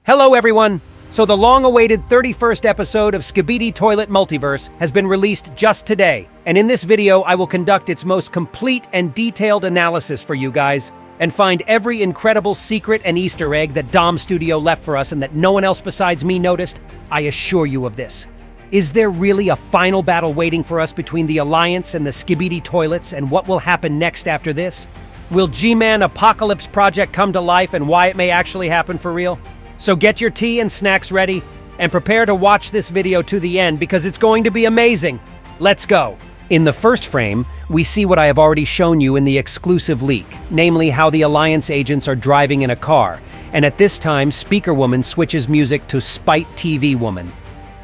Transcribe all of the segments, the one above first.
Hello everyone! So the long-awaited 31st episode of Skibidi Toilet Multiverse has been released just today, and in this video I will conduct its most complete and detailed analysis for you guys, and find every incredible secret and Easter egg that Dom Studio left for us and that no one else besides me noticed. I assure you of this. Is there really a final battle waiting for us between the Alliance and the Skibidi Toilets, and what will happen next after this? Will G-Man Apocalypse Project come to life, and why it may actually happen for real? So get your tea and snacks ready, and prepare to watch this video to the end because it's going to be amazing. Let's go! In the first frame, we see what I have already shown you in the exclusive leak, namely how the Alliance agents are driving in a car, and at this time Speaker Woman switches music to Spite TV Woman.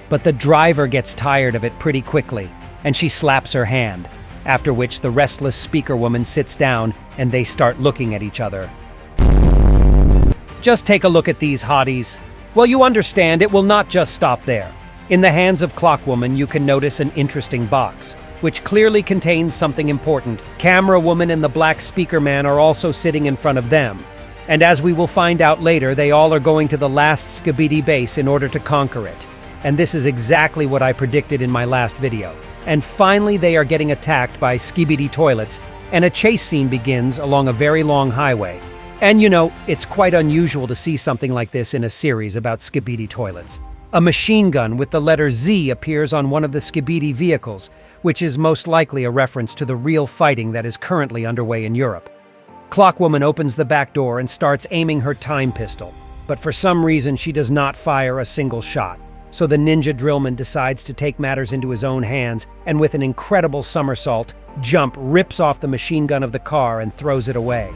But the driver gets tired of it pretty quickly, and she slaps her hand, after which the restless Speaker Woman sits down and they start looking at each other. Just take a look at these hotties. Well, you understand, it will not just stop there. In the hands of Clockwoman, you can notice an interesting box, which clearly contains something important. Camera Woman and the Black Speaker Man are also sitting in front of them. And as we will find out later, they all are going to the last Skibidi base in order to conquer it. And this is exactly what I predicted in my last video. And finally, they are getting attacked by Skibidi toilets, and a chase scene begins along a very long highway. And you know, it's quite unusual to see something like this in a series about Skibidi toilets. A machine gun with the letter Z appears on one of the Skibidi vehicles, which is most likely a reference to the real fighting that is currently underway in Europe. Clockwoman opens the back door and starts aiming her time pistol, but for some reason she does not fire a single shot. So the ninja drillman decides to take matters into his own hands, and with an incredible somersault, jump rips off the machine gun of the car and throws it away.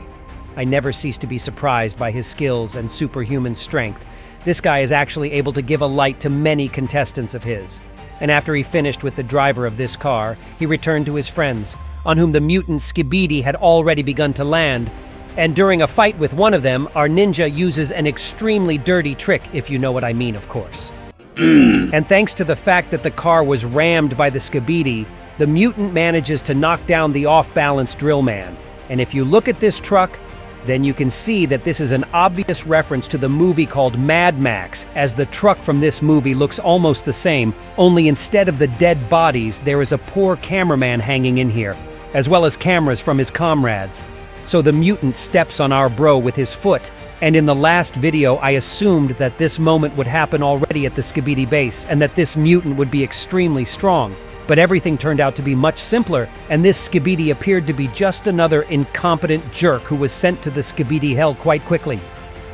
I never cease to be surprised by his skills and superhuman strength. This guy is actually able to give a light to many contestants of his. And after he finished with the driver of this car, he returned to his friends, on whom the mutant Skibidi had already begun to land. And during a fight with one of them, our ninja uses an extremely dirty trick, if you know what I mean, of course. And thanks to the fact that the car was rammed by the Skibidi, the mutant manages to knock down the off-balance drill man. And if you look at this truck, then you can see that this is an obvious reference to the movie called Mad Max, as the truck from this movie looks almost the same, only instead of the dead bodies, there is a poor cameraman hanging in here, as well as cameras from his comrades. So the mutant steps on our bro with his foot, and in the last video I assumed that this moment would happen already at the Skibidi base, and that this mutant would be extremely strong. But everything turned out to be much simpler, and this Skibidi appeared to be just another incompetent jerk who was sent to the Skibidi hell quite quickly.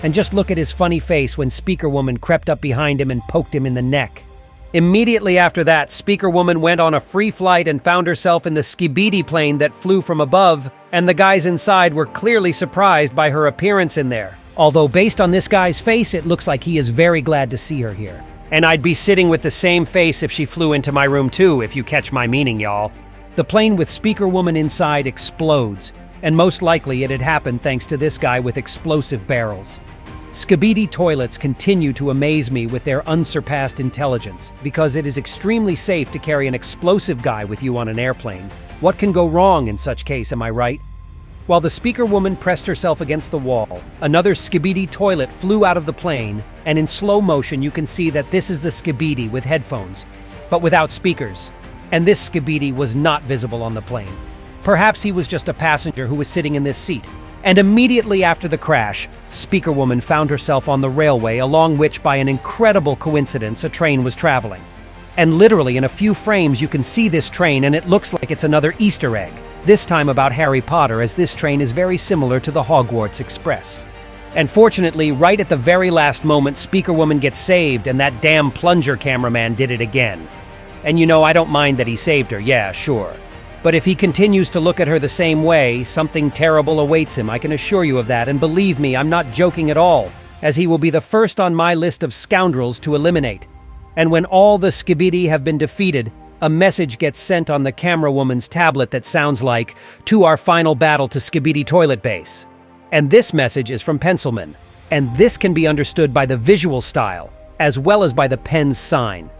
And just look at his funny face when Speaker Woman crept up behind him and poked him in the neck. Immediately after that, Speaker Woman went on a free flight and found herself in the Skibidi plane that flew from above, and the guys inside were clearly surprised by her appearance in there. Although based on this guy's face, it looks like he is very glad to see her here. And I'd be sitting with the same face if she flew into my room too, if you catch my meaning, y'all. The plane with Speaker Woman inside explodes, and most likely it had happened thanks to this guy with explosive barrels. Skibidi toilets continue to amaze me with their unsurpassed intelligence, because it is extremely safe to carry an explosive guy with you on an airplane. What can go wrong in such case, am I right? While the Speaker Woman pressed herself against the wall, another Skibidi toilet flew out of the plane, and in slow motion you can see that this is the Skibidi with headphones, but without speakers. And this Skibidi was not visible on the plane. Perhaps he was just a passenger who was sitting in this seat. And immediately after the crash, Speaker Woman found herself on the railway, along which, by an incredible coincidence, a train was traveling. And literally in a few frames you can see this train, and it looks like it's another Easter egg. This time about Harry Potter, as this train is very similar to the Hogwarts Express. And fortunately, right at the very last moment, Speaker Woman gets saved, and that damn plunger cameraman did it again. And you know, I don't mind that he saved her, yeah, sure. But if he continues to look at her the same way, something terrible awaits him, I can assure you of that, and believe me, I'm not joking at all, as he will be the first on my list of scoundrels to eliminate. And when all the Skibidi have been defeated, a message gets sent on the camera woman's tablet that sounds like, "To our final battle to Skibidi Toilet Base." And this message is from Pencilman, and this can be understood by the visual style, as well as by the pen's sign.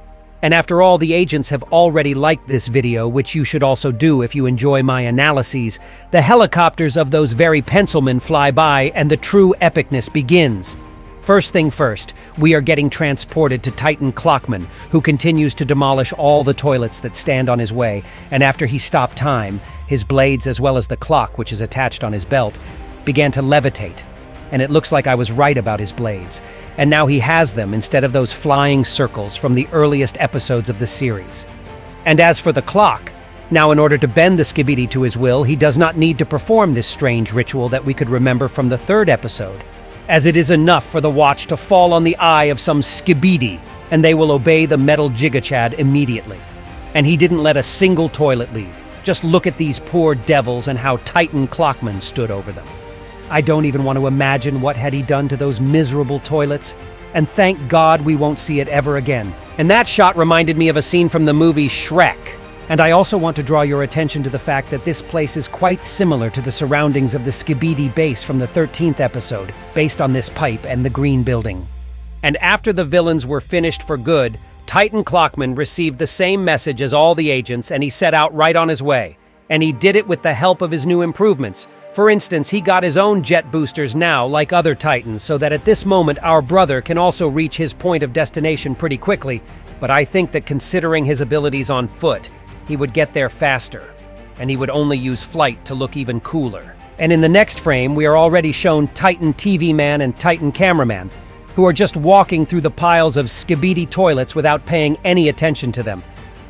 And after all, the agents have already liked this video, which you should also do if you enjoy my analyses. The helicopters of those very Pencilmen fly by, and the true epicness begins. First thing first, we are getting transported to Titan Clockman, who continues to demolish all the toilets that stand on his way, and after he stopped time, his blades as well as the clock, which is attached on his belt, began to levitate. And it looks like I was right about his blades. And now he has them instead of those flying circles from the earliest episodes of the series. And as for the clock, now in order to bend the Skibidi to his will, he does not need to perform this strange ritual that we could remember from the third episode, as it is enough for the watch to fall on the eye of some Skibidi, and they will obey the metal Gigachad immediately. And he didn't let a single toilet leave. Just look at these poor devils and how Titan Clockman stood over them. I don't even want to imagine what had he done to those miserable toilets, and thank God we won't see it ever again. And that shot reminded me of a scene from the movie Shrek. And I also want to draw your attention to the fact that this place is quite similar to the surroundings of the Skibidi base from the 13th episode, based on this pipe and the green building. And after the villains were finished for good, Titan Clockman received the same message as all the agents, and he set out right on his way. And he did it with the help of his new improvements. For instance, he got his own jet boosters now, like other Titans, so that at this moment our brother can also reach his point of destination pretty quickly. But I think that considering his abilities on foot, he would get there faster, and he would only use flight to look even cooler. And in the next frame, we are already shown Titan TV Man and Titan Cameraman, who are just walking through the piles of Skibidi toilets without paying any attention to them.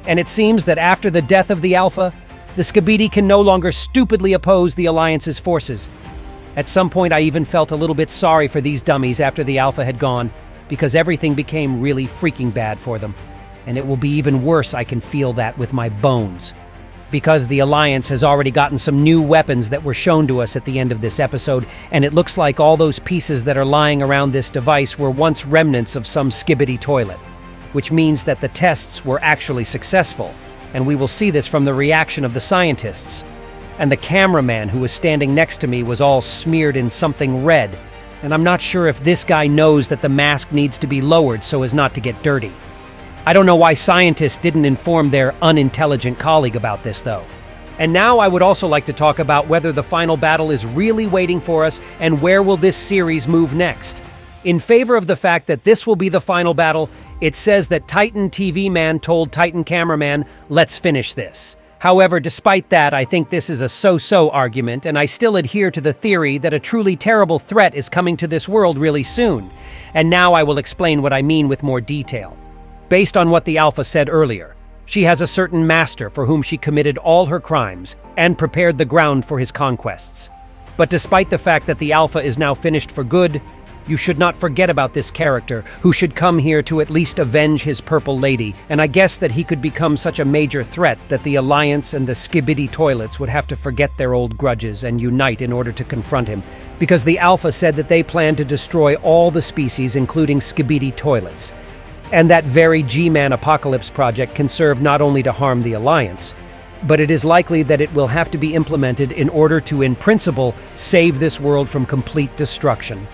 And it seems that after the death of the Alpha, the Skibidi can no longer stupidly oppose the Alliance's forces. At some point, I even felt a little bit sorry for these dummies after the Alpha had gone, because everything became really freaking bad for them. And it will be even worse, I can feel that with my bones. Because the Alliance has already gotten some new weapons that were shown to us at the end of this episode, and it looks like all those pieces that are lying around this device were once remnants of some Skibidi toilet, which means that the tests were actually successful, and we will see this from the reaction of the scientists. And the cameraman who was standing next to me was all smeared in something red, and I'm not sure if this guy knows that the mask needs to be lowered so as not to get dirty. I don't know why scientists didn't inform their unintelligent colleague about this, though. And now I would also like to talk about whether the final battle is really waiting for us and where will this series move next. In favor of the fact that this will be the final battle, it says that Titan TV Man told Titan Cameraman, "Let's finish this." However, despite that, I think this is a so-so argument, and I still adhere to the theory that a truly terrible threat is coming to this world really soon. And now I will explain what I mean with more detail. Based on what the Alpha said earlier, she has a certain master for whom she committed all her crimes and prepared the ground for his conquests. But despite the fact that the Alpha is now finished for good, you should not forget about this character, who should come here to at least avenge his Purple Lady, and I guess that he could become such a major threat that the Alliance and the Skibidi toilets would have to forget their old grudges and unite in order to confront him, because the Alpha said that they plan to destroy all the species, including Skibidi toilets. And that very G-Man Apocalypse project can serve not only to harm the Alliance, but it is likely that it will have to be implemented in order to, in principle, save this world from complete destruction.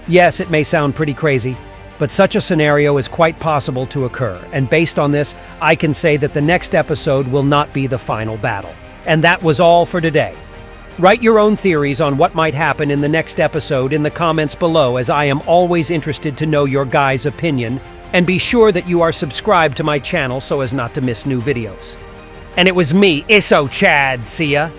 Yes, it may sound pretty crazy, but such a scenario is quite possible to occur, and based on this, I can say that the next episode will not be the final battle. And that was all for today. Write your own theories on what might happen in the next episode in the comments below, as I am always interested to know your guys' opinion. And be sure that you are subscribed to my channel so as not to miss new videos. And it was me, Isso Chad. See ya!